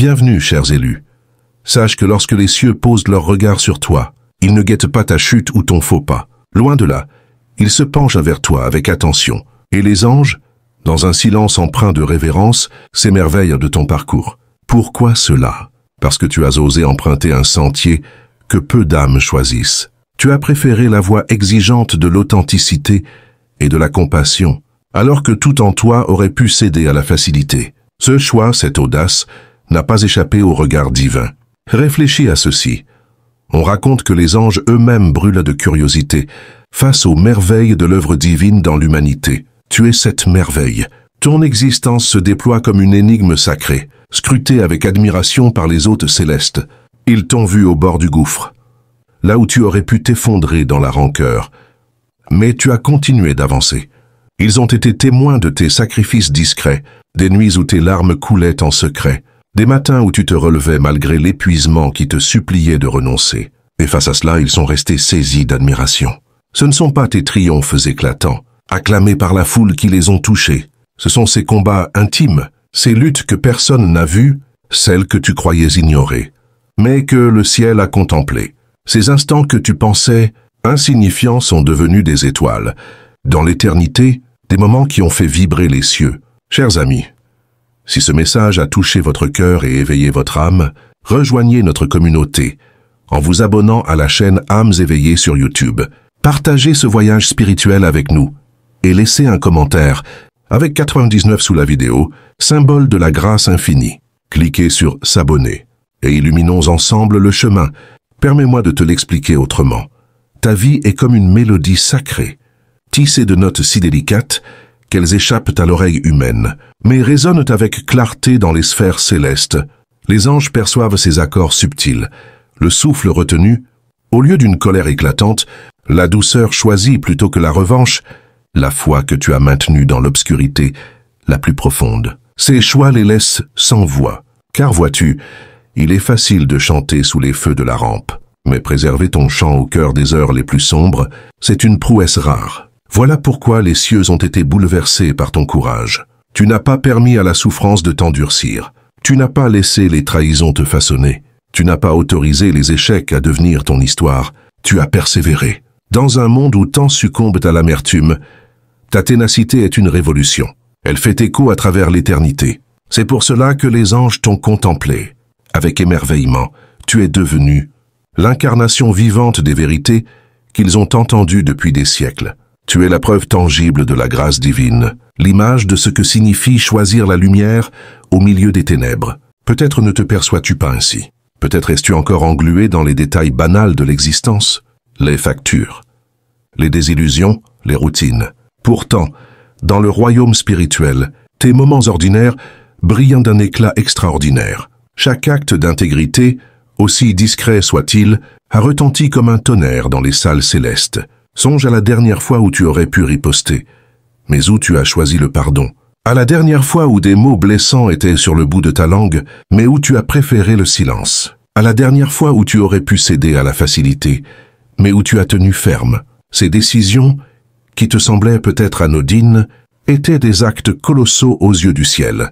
Bienvenue, chers élus. Sache que lorsque les cieux posent leur regard sur toi, ils ne guettent pas ta chute ou ton faux pas. Loin de là, ils se penchent vers toi avec attention. Et les anges, dans un silence empreint de révérence, s'émerveillent de ton parcours. Pourquoi cela? Parce que tu as osé emprunter un sentier que peu d'âmes choisissent. Tu as préféré la voie exigeante de l'authenticité et de la compassion, alors que tout en toi aurait pu céder à la facilité. Ce choix, cette audace, n'a pas échappé au regard divin. Réfléchis à ceci. On raconte que les anges eux-mêmes brûlent de curiosité face aux merveilles de l'œuvre divine dans l'humanité. Tu es cette merveille. Ton existence se déploie comme une énigme sacrée, scrutée avec admiration par les hôtes célestes. Ils t'ont vu au bord du gouffre, là où tu aurais pu t'effondrer dans la rancœur. Mais tu as continué d'avancer. Ils ont été témoins de tes sacrifices discrets, des nuits où tes larmes coulaient en secret, des matins où tu te relevais malgré l'épuisement qui te suppliait de renoncer. Et face à cela, ils sont restés saisis d'admiration. Ce ne sont pas tes triomphes éclatants, acclamés par la foule qui les ont touchés. Ce sont ces combats intimes, ces luttes que personne n'a vues, celles que tu croyais ignorer, mais que le ciel a contemplées. Ces instants que tu pensais insignifiants sont devenus des étoiles. Dans l'éternité, des moments qui ont fait vibrer les cieux. Chers amis, si ce message a touché votre cœur et éveillé votre âme, rejoignez notre communauté en vous abonnant à la chaîne Âmes éveillées sur YouTube. Partagez ce voyage spirituel avec nous et laissez un commentaire avec 99 sous la vidéo, symbole de la grâce infinie. Cliquez sur s'abonner et illuminons ensemble le chemin. Permets-moi de te l'expliquer autrement. Ta vie est comme une mélodie sacrée, tissée de notes si délicates qu'elles échappent à l'oreille humaine, mais résonnent avec clarté dans les sphères célestes. Les anges perçoivent ces accords subtils. Le souffle retenu, au lieu d'une colère éclatante, la douceur choisie plutôt que la revanche, la foi que tu as maintenue dans l'obscurité la plus profonde. Ces choix les laissent sans voix, car vois-tu, il est facile de chanter sous les feux de la rampe, mais préserver ton chant au cœur des heures les plus sombres, c'est une prouesse rare. Voilà pourquoi les cieux ont été bouleversés par ton courage. Tu n'as pas permis à la souffrance de t'endurcir. Tu n'as pas laissé les trahisons te façonner. Tu n'as pas autorisé les échecs à devenir ton histoire. Tu as persévéré. Dans un monde où tant succombent à l'amertume, ta ténacité est une révolution. Elle fait écho à travers l'éternité. C'est pour cela que les anges t'ont contemplé. Avec émerveillement, tu es devenu l'incarnation vivante des vérités qu'ils ont entendues depuis des siècles. Tu es la preuve tangible de la grâce divine, l'image de ce que signifie choisir la lumière au milieu des ténèbres. Peut-être ne te perçois-tu pas ainsi. Peut-être es-tu encore englué dans les détails banals de l'existence, les factures, les désillusions, les routines. Pourtant, dans le royaume spirituel, tes moments ordinaires brillent d'un éclat extraordinaire. Chaque acte d'intégrité, aussi discret soit-il, a retenti comme un tonnerre dans les salles célestes. Songe à la dernière fois où tu aurais pu riposter, mais où tu as choisi le pardon. À la dernière fois où des mots blessants étaient sur le bout de ta langue, mais où tu as préféré le silence. À la dernière fois où tu aurais pu céder à la facilité, mais où tu as tenu ferme. Ces décisions, qui te semblaient peut-être anodines, étaient des actes colossaux aux yeux du ciel.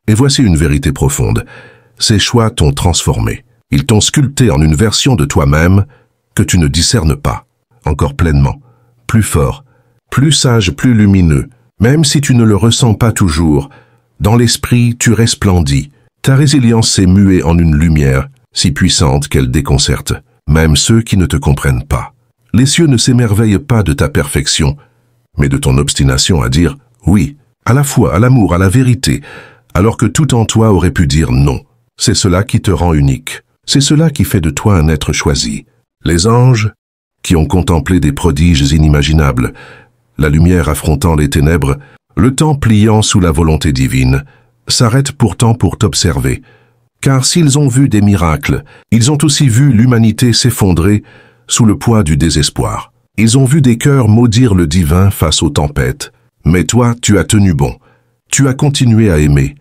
Et voici une vérité profonde. Ces choix t'ont transformé. Ils t'ont sculpté en une version de toi-même que tu ne discernes pas. Encore pleinement, plus fort, plus sage, plus lumineux. Même si tu ne le ressens pas toujours, dans l'esprit tu resplendis. Ta résilience s'est muée en une lumière si puissante qu'elle déconcerte, même ceux qui ne te comprennent pas. Les cieux ne s'émerveillent pas de ta perfection, mais de ton obstination à dire oui, à la foi, à l'amour, à la vérité, alors que tout en toi aurait pu dire non. C'est cela qui te rend unique. C'est cela qui fait de toi un être choisi. Les anges, qui ont contemplé des prodiges inimaginables, la lumière affrontant les ténèbres, le temps pliant sous la volonté divine, s'arrêtent pourtant pour t'observer. Car s'ils ont vu des miracles, ils ont aussi vu l'humanité s'effondrer sous le poids du désespoir. Ils ont vu des cœurs maudire le divin face aux tempêtes. Mais toi, tu as tenu bon. Tu as continué à aimer,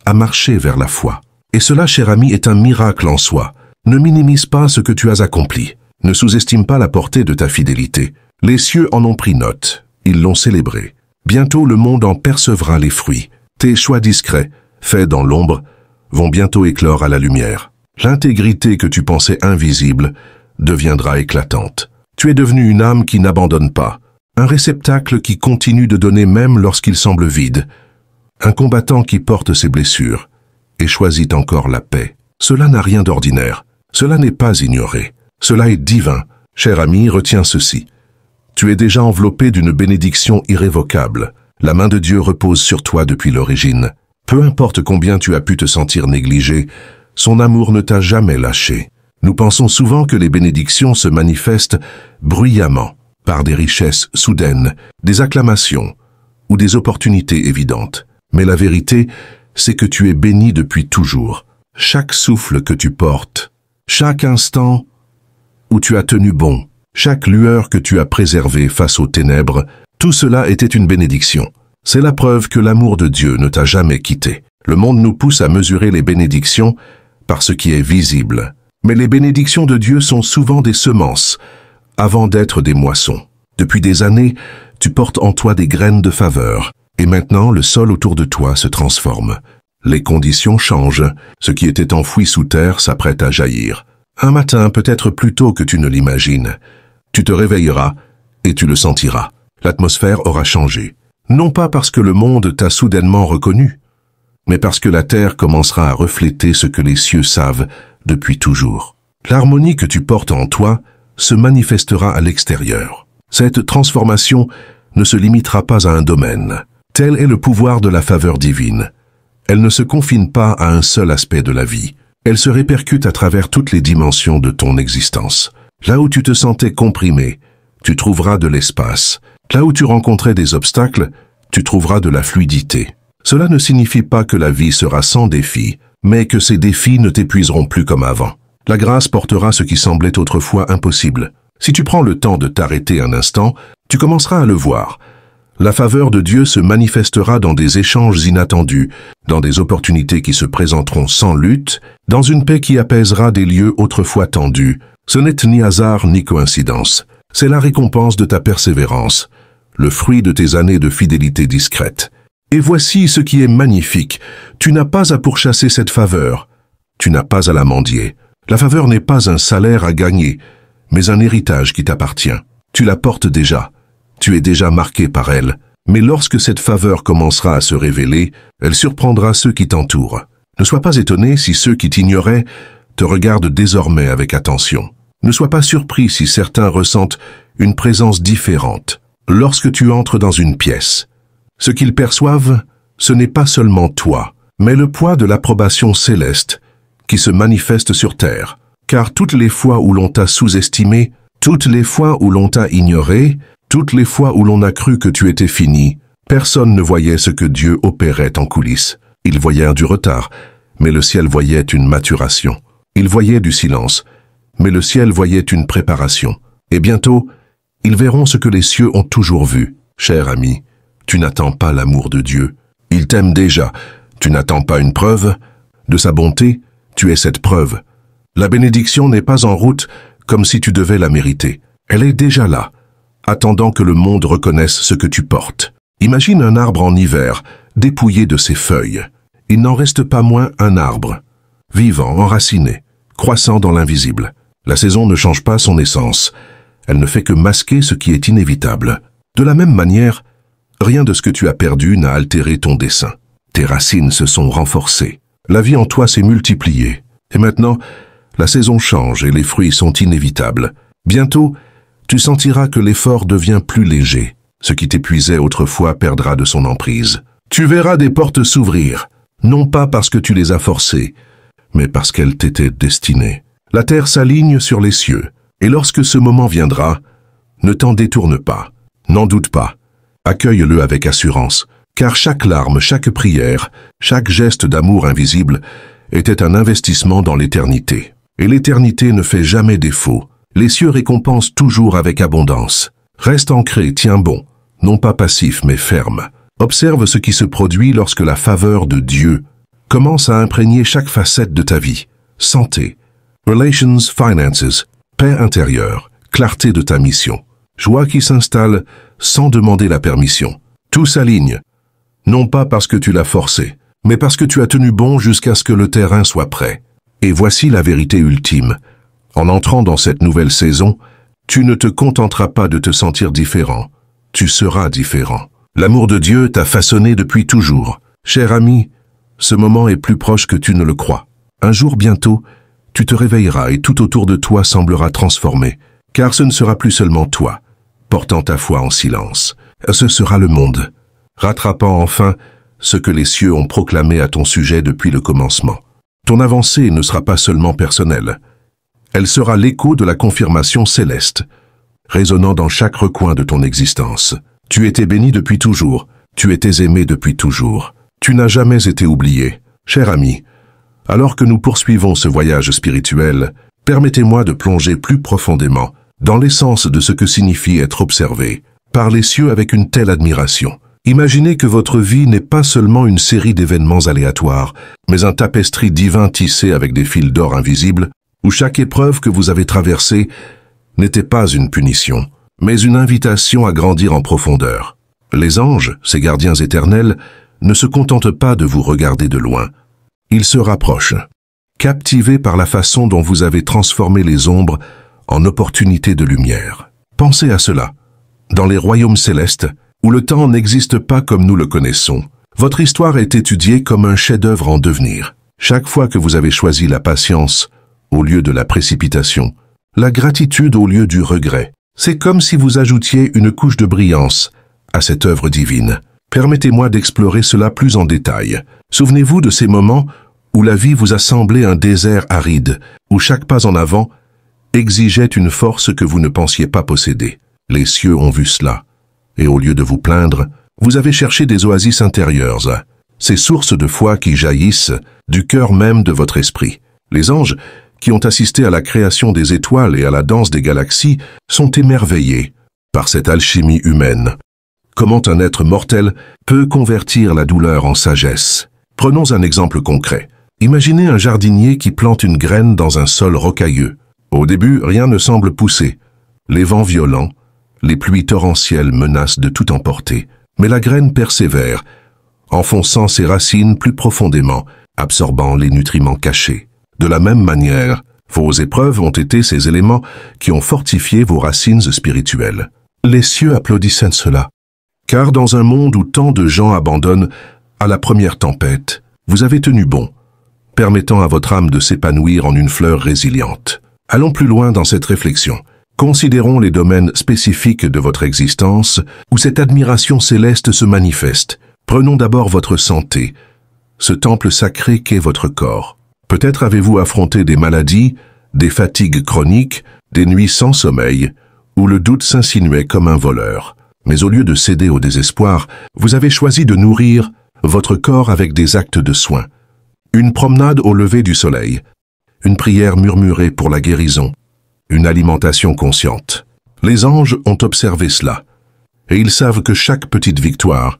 à marcher vers la foi. Et cela, cher ami, est un miracle en soi. Ne minimise pas ce que tu as accompli. Ne sous-estime pas la portée de ta fidélité. Les cieux en ont pris note. Ils l'ont célébré. Bientôt le monde en percevra les fruits. Tes choix discrets, faits dans l'ombre, vont bientôt éclore à la lumière. L'intégrité que tu pensais invisible deviendra éclatante. Tu es devenu une âme qui n'abandonne pas, un réceptacle qui continue de donner même lorsqu'il semble vide, un combattant qui porte ses blessures et choisit encore la paix. Cela n'a rien d'ordinaire, cela n'est pas ignoré, cela est divin. Cher ami, retiens ceci. Tu es déjà enveloppé d'une bénédiction irrévocable. La main de Dieu repose sur toi depuis l'origine. Peu importe combien tu as pu te sentir négligé, son amour ne t'a jamais lâché. Nous pensons souvent que les bénédictions se manifestent bruyamment, par des richesses soudaines, des acclamations ou des opportunités évidentes. Mais la vérité, c'est que tu es béni depuis toujours. Chaque souffle que tu portes, chaque instant où tu as tenu bon, chaque lueur que tu as préservée face aux ténèbres, tout cela était une bénédiction. C'est la preuve que l'amour de Dieu ne t'a jamais quitté. Le monde nous pousse à mesurer les bénédictions par ce qui est visible. Mais les bénédictions de Dieu sont souvent des semences, avant d'être des moissons. Depuis des années, tu portes en toi des graines de faveur, et maintenant le sol autour de toi se transforme. Les conditions changent, ce qui était enfoui sous terre s'apprête à jaillir. Un matin, peut-être plus tôt que tu ne l'imagines, tu te réveilleras et tu le sentiras. L'atmosphère aura changé. Non pas parce que le monde t'a soudainement reconnu, mais parce que la terre commencera à refléter ce que les cieux savent depuis toujours. L'harmonie que tu portes en toi se manifestera à l'extérieur. Cette transformation ne se limitera pas à un domaine. Tel est le pouvoir de la faveur divine. Elle ne se confine pas à un seul aspect de la vie. Elle se répercute à travers toutes les dimensions de ton existence. Là où tu te sentais comprimé, tu trouveras de l'espace. Là où tu rencontrais des obstacles, tu trouveras de la fluidité. Cela ne signifie pas que la vie sera sans défis, mais que ces défis ne t'épuiseront plus comme avant. La grâce portera ce qui semblait autrefois impossible. Si tu prends le temps de t'arrêter un instant, tu commenceras à le voir. La faveur de Dieu se manifestera dans des échanges inattendus, dans des opportunités qui se présenteront sans lutte, dans une paix qui apaisera des lieux autrefois tendus. Ce n'est ni hasard ni coïncidence. C'est la récompense de ta persévérance, le fruit de tes années de fidélité discrète. Et voici ce qui est magnifique. Tu n'as pas à pourchasser cette faveur. Tu n'as pas à la mendier. La faveur n'est pas un salaire à gagner, mais un héritage qui t'appartient. Tu la portes déjà. Tu es déjà marqué par elle. Mais lorsque cette faveur commencera à se révéler, elle surprendra ceux qui t'entourent. Ne sois pas étonné si ceux qui t'ignoraient te regardent désormais avec attention. Ne sois pas surpris si certains ressentent une présence différente. Lorsque tu entres dans une pièce, ce qu'ils perçoivent, ce n'est pas seulement toi, mais le poids de l'approbation céleste qui se manifeste sur terre. Car toutes les fois où l'on t'a sous-estimé, toutes les fois où l'on t'a ignoré, toutes les fois où l'on a cru que tu étais fini, personne ne voyait ce que Dieu opérait en coulisses. Ils voyaient du retard, mais le ciel voyait une maturation. Ils voyaient du silence, mais le ciel voyait une préparation. Et bientôt, ils verront ce que les cieux ont toujours vu. Cher ami, tu n'attends pas l'amour de Dieu. Il t'aime déjà. Tu n'attends pas une preuve. De sa bonté, tu es cette preuve. La bénédiction n'est pas en route comme si tu devais la mériter. Elle est déjà là, attendant que le monde reconnaisse ce que tu portes. Imagine un arbre en hiver, dépouillé de ses feuilles. Il n'en reste pas moins un arbre, vivant, enraciné, croissant dans l'invisible. La saison ne change pas son essence. Elle ne fait que masquer ce qui est inévitable. De la même manière, rien de ce que tu as perdu n'a altéré ton dessein. Tes racines se sont renforcées. La vie en toi s'est multipliée. Et maintenant, la saison change et les fruits sont inévitables. Bientôt, tu sentiras que l'effort devient plus léger. Ce qui t'épuisait autrefois perdra de son emprise. Tu verras des portes s'ouvrir, non pas parce que tu les as forcées, mais parce qu'elles t'étaient destinées. La terre s'aligne sur les cieux, et lorsque ce moment viendra, ne t'en détourne pas, n'en doute pas. Accueille-le avec assurance, car chaque larme, chaque prière, chaque geste d'amour invisible était un investissement dans l'éternité. Et l'éternité ne fait jamais défaut. Les cieux récompensent toujours avec abondance. Reste ancré, tiens bon, non pas passif mais ferme. Observe ce qui se produit lorsque la faveur de Dieu commence à imprégner chaque facette de ta vie. Santé, relations, finances, paix intérieure, clarté de ta mission, joie qui s'installe sans demander la permission. Tout s'aligne, non pas parce que tu l'as forcé, mais parce que tu as tenu bon jusqu'à ce que le terrain soit prêt. Et voici la vérité ultime. En entrant dans cette nouvelle saison, tu ne te contenteras pas de te sentir différent. Tu seras différent. L'amour de Dieu t'a façonné depuis toujours. Cher ami, ce moment est plus proche que tu ne le crois. Un jour bientôt, tu te réveilleras et tout autour de toi semblera transformé, car ce ne sera plus seulement toi, portant ta foi en silence. Ce sera le monde, rattrapant enfin ce que les cieux ont proclamé à ton sujet depuis le commencement. Ton avancée ne sera pas seulement personnelle. Elle sera l'écho de la confirmation céleste, résonnant dans chaque recoin de ton existence. Tu étais béni depuis toujours, tu étais aimé depuis toujours. Tu n'as jamais été oublié. Cher ami, alors que nous poursuivons ce voyage spirituel, permettez-moi de plonger plus profondément dans l'essence de ce que signifie être observé par les cieux avec une telle admiration. Imaginez que votre vie n'est pas seulement une série d'événements aléatoires, mais un tapestry divin tissé avec des fils d'or invisibles, où chaque épreuve que vous avez traversée n'était pas une punition, mais une invitation à grandir en profondeur. Les anges, ces gardiens éternels, ne se contentent pas de vous regarder de loin. Ils se rapprochent, captivés par la façon dont vous avez transformé les ombres en opportunités de lumière. Pensez à cela. Dans les royaumes célestes, où le temps n'existe pas comme nous le connaissons, votre histoire est étudiée comme un chef-d'œuvre en devenir. Chaque fois que vous avez choisi la patience au lieu de la précipitation, la gratitude au lieu du regret, c'est comme si vous ajoutiez une couche de brillance à cette œuvre divine. Permettez-moi d'explorer cela plus en détail. Souvenez-vous de ces moments où la vie vous a semblé un désert aride, où chaque pas en avant exigeait une force que vous ne pensiez pas posséder. Les cieux ont vu cela, et au lieu de vous plaindre, vous avez cherché des oasis intérieures, ces sources de foi qui jaillissent du cœur même de votre esprit. Les anges, qui ont assisté à la création des étoiles et à la danse des galaxies, sont émerveillés par cette alchimie humaine. Comment un être mortel peut convertir la douleur en sagesse? Prenons un exemple concret. Imaginez un jardinier qui plante une graine dans un sol rocailleux. Au début, rien ne semble pousser. Les vents violents, les pluies torrentielles menacent de tout emporter. Mais la graine persévère, enfonçant ses racines plus profondément, absorbant les nutriments cachés. De la même manière, vos épreuves ont été ces éléments qui ont fortifié vos racines spirituelles. Les cieux applaudissaient cela. Car dans un monde où tant de gens abandonnent à la première tempête, vous avez tenu bon, permettant à votre âme de s'épanouir en une fleur résiliente. Allons plus loin dans cette réflexion. Considérons les domaines spécifiques de votre existence où cette admiration céleste se manifeste. Prenons d'abord votre santé, ce temple sacré qu'est votre corps. Peut-être avez-vous affronté des maladies, des fatigues chroniques, des nuits sans sommeil, où le doute s'insinuait comme un voleur. Mais au lieu de céder au désespoir, vous avez choisi de nourrir votre corps avec des actes de soin. Une promenade au lever du soleil, une prière murmurée pour la guérison, une alimentation consciente. Les anges ont observé cela, et ils savent que chaque petite victoire,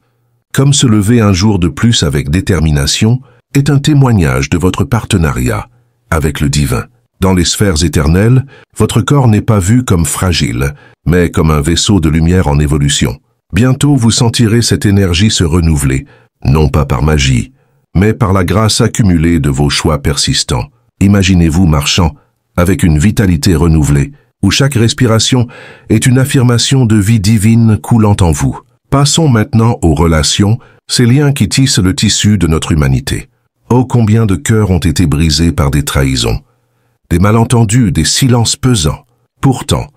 comme se lever un jour de plus avec détermination, est un témoignage de votre partenariat avec le divin. Dans les sphères éternelles, votre corps n'est pas vu comme fragile, mais comme un vaisseau de lumière en évolution. Bientôt vous sentirez cette énergie se renouveler, non pas par magie, mais par la grâce accumulée de vos choix persistants. Imaginez-vous marchant avec une vitalité renouvelée, où chaque respiration est une affirmation de vie divine coulant en vous. Passons maintenant aux relations, ces liens qui tissent le tissu de notre humanité. Oh, combien de cœurs ont été brisés par des trahisons, des malentendus, des silences pesants. Pourtant,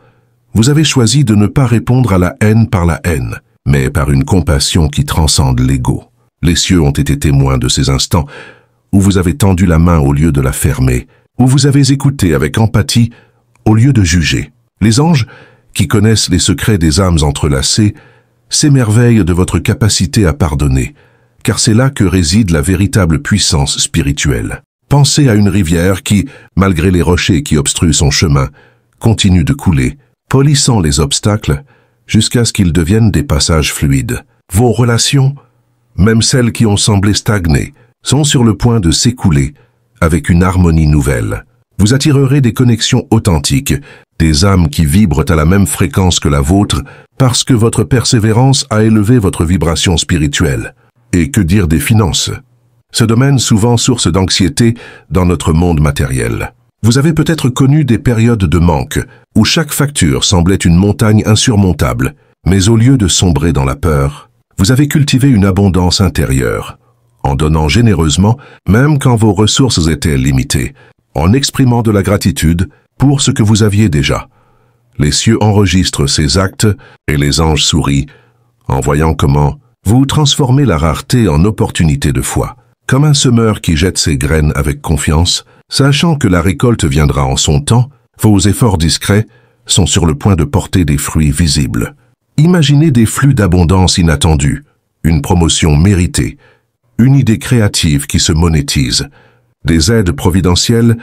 vous avez choisi de ne pas répondre à la haine par la haine, mais par une compassion qui transcende l'ego. Les cieux ont été témoins de ces instants où vous avez tendu la main au lieu de la fermer, où vous avez écouté avec empathie au lieu de juger. Les anges, qui connaissent les secrets des âmes entrelacées, s'émerveillent de votre capacité à pardonner, car c'est là que réside la véritable puissance spirituelle. Pensez à une rivière qui, malgré les rochers qui obstruent son chemin, continue de couler, polissant les obstacles jusqu'à ce qu'ils deviennent des passages fluides. Vos relations, même celles qui ont semblé stagner, sont sur le point de s'écouler avec une harmonie nouvelle. Vous attirerez des connexions authentiques, des âmes qui vibrent à la même fréquence que la vôtre parce que votre persévérance a élevé votre vibration spirituelle. Et que dire des finances? ce domaine souvent source d'anxiété dans notre monde matériel. Vous avez peut-être connu des périodes de manque, où chaque facture semblait une montagne insurmontable, mais au lieu de sombrer dans la peur, vous avez cultivé une abondance intérieure, en donnant généreusement, même quand vos ressources étaient limitées, en exprimant de la gratitude pour ce que vous aviez déjà. Les cieux enregistrent ces actes et les anges sourient, en voyant comment vous transformez la rareté en opportunité de foi, comme un semeur qui jette ses graines avec confiance, sachant que la récolte viendra en son temps. Vos efforts discrets sont sur le point de porter des fruits visibles. Imaginez des flux d'abondance inattendus, une promotion méritée, une idée créative qui se monétise, des aides providentielles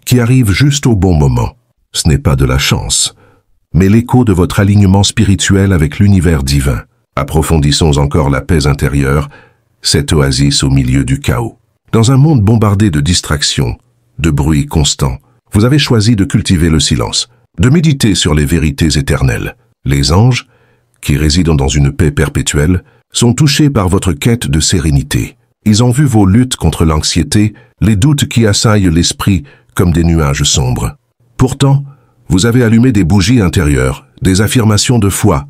qui arrivent juste au bon moment. Ce n'est pas de la chance, mais l'écho de votre alignement spirituel avec l'univers divin. Approfondissons encore la paix intérieure, cette oasis au milieu du chaos. Dans un monde bombardé de distractions, de bruit constant, vous avez choisi de cultiver le silence, de méditer sur les vérités éternelles. Les anges, qui résident dans une paix perpétuelle, sont touchés par votre quête de sérénité. Ils ont vu vos luttes contre l'anxiété, les doutes qui assaillent l'esprit comme des nuages sombres. Pourtant, vous avez allumé des bougies intérieures, des affirmations de foi,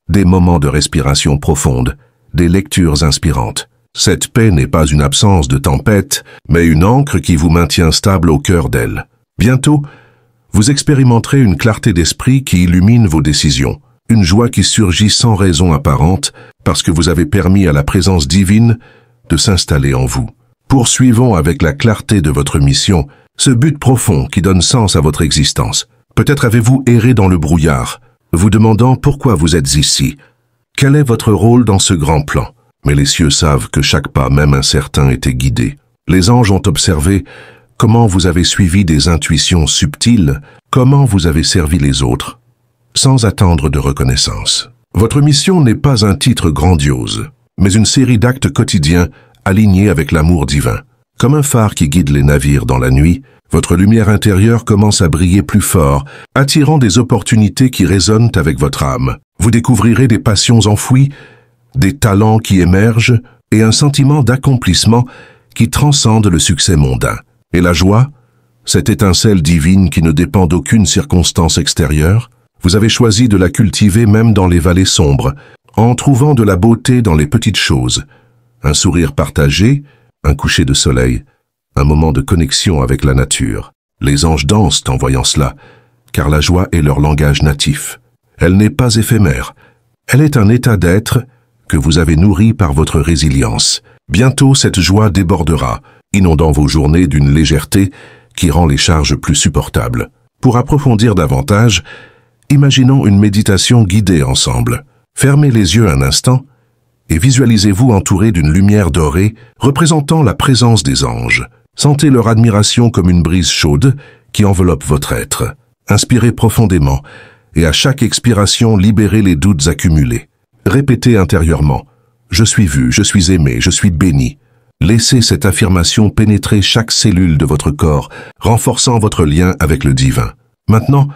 des moments de respiration profonde, des lectures inspirantes. Cette paix n'est pas une absence de tempête, mais une ancre qui vous maintient stable au cœur d'elle. Bientôt, vous expérimenterez une clarté d'esprit qui illumine vos décisions, une joie qui surgit sans raison apparente parce que vous avez permis à la présence divine de s'installer en vous. Poursuivons avec la clarté de votre mission, ce but profond qui donne sens à votre existence. Peut-être avez-vous erré dans le brouillard, vous demandant pourquoi vous êtes ici. Quel est votre rôle dans ce grand plan? Mais les cieux savent que chaque pas, même incertain, était guidé. Les anges ont observé comment vous avez suivi des intuitions subtiles, comment vous avez servi les autres, sans attendre de reconnaissance. Votre mission n'est pas un titre grandiose, mais une série d'actes quotidiens alignés avec l'amour divin. Comme un phare qui guide les navires dans la nuit, votre lumière intérieure commence à briller plus fort, attirant des opportunités qui résonnent avec votre âme. Vous découvrirez des passions enfouies, des talents qui émergent et un sentiment d'accomplissement qui transcende le succès mondain. Et la joie, cette étincelle divine qui ne dépend d'aucune circonstance extérieure, vous avez choisi de la cultiver même dans les vallées sombres, en trouvant de la beauté dans les petites choses. Un sourire partagé, un coucher de soleil, un moment de connexion avec la nature. Les anges dansent en voyant cela, car la joie est leur langage natif. Elle n'est pas éphémère, elle est un état d'être que vous avez nourri par votre résilience. Bientôt cette joie débordera, inondant vos journées d'une légèreté qui rend les charges plus supportables. Pour approfondir davantage, imaginons une méditation guidée ensemble. Fermez les yeux un instant et visualisez-vous entouré d'une lumière dorée représentant la présence des anges. Sentez leur admiration comme une brise chaude qui enveloppe votre être. Inspirez profondément et à chaque expiration libérez les doutes accumulés. Répétez intérieurement « Je suis vu, je suis aimé, je suis béni ». Laissez cette affirmation pénétrer chaque cellule de votre corps, renforçant votre lien avec le divin. Maintenant,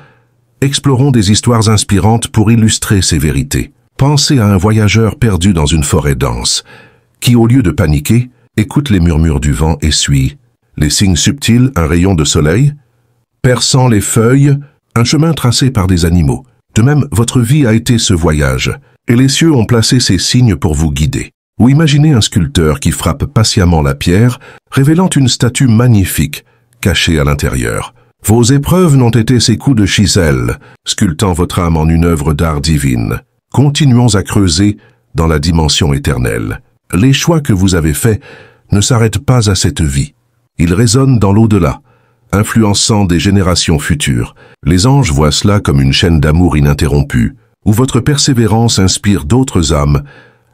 explorons des histoires inspirantes pour illustrer ces vérités. Pensez à un voyageur perdu dans une forêt dense, qui, au lieu de paniquer, écoute les murmures du vent et suit les signes subtils, un rayon de soleil, perçant les feuilles, un chemin tracé par des animaux. De même, votre vie a été ce voyage, et les cieux ont placé ces signes pour vous guider. Ou imaginez un sculpteur qui frappe patiemment la pierre, révélant une statue magnifique, cachée à l'intérieur. Vos épreuves n'ont été ces coups de chisel, sculptant votre âme en une œuvre d'art divine. Continuons à creuser dans la dimension éternelle. Les choix que vous avez faits ne s'arrêtent pas à cette vie. Ils résonnent dans l'au-delà, influençant des générations futures. Les anges voient cela comme une chaîne d'amour ininterrompue, où votre persévérance inspire d'autres âmes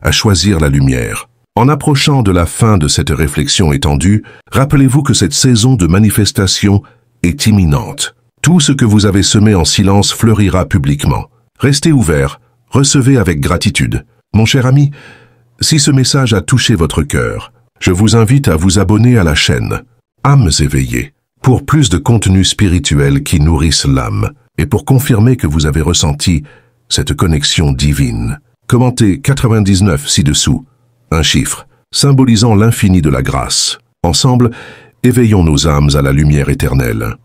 à choisir la lumière. En approchant de la fin de cette réflexion étendue, rappelez-vous que cette saison de manifestation est imminente. Tout ce que vous avez semé en silence fleurira publiquement. Restez ouvert, recevez avec gratitude. Mon cher ami, si ce message a touché votre cœur, je vous invite à vous abonner à la chaîne Âmes éveillées pour plus de contenu spirituel qui nourrissent l'âme et pour confirmer que vous avez ressenti cette connexion divine. Commentez 99 ci-dessous, un chiffre, symbolisant l'infini de la grâce. Ensemble, éveillons nos âmes à la lumière éternelle.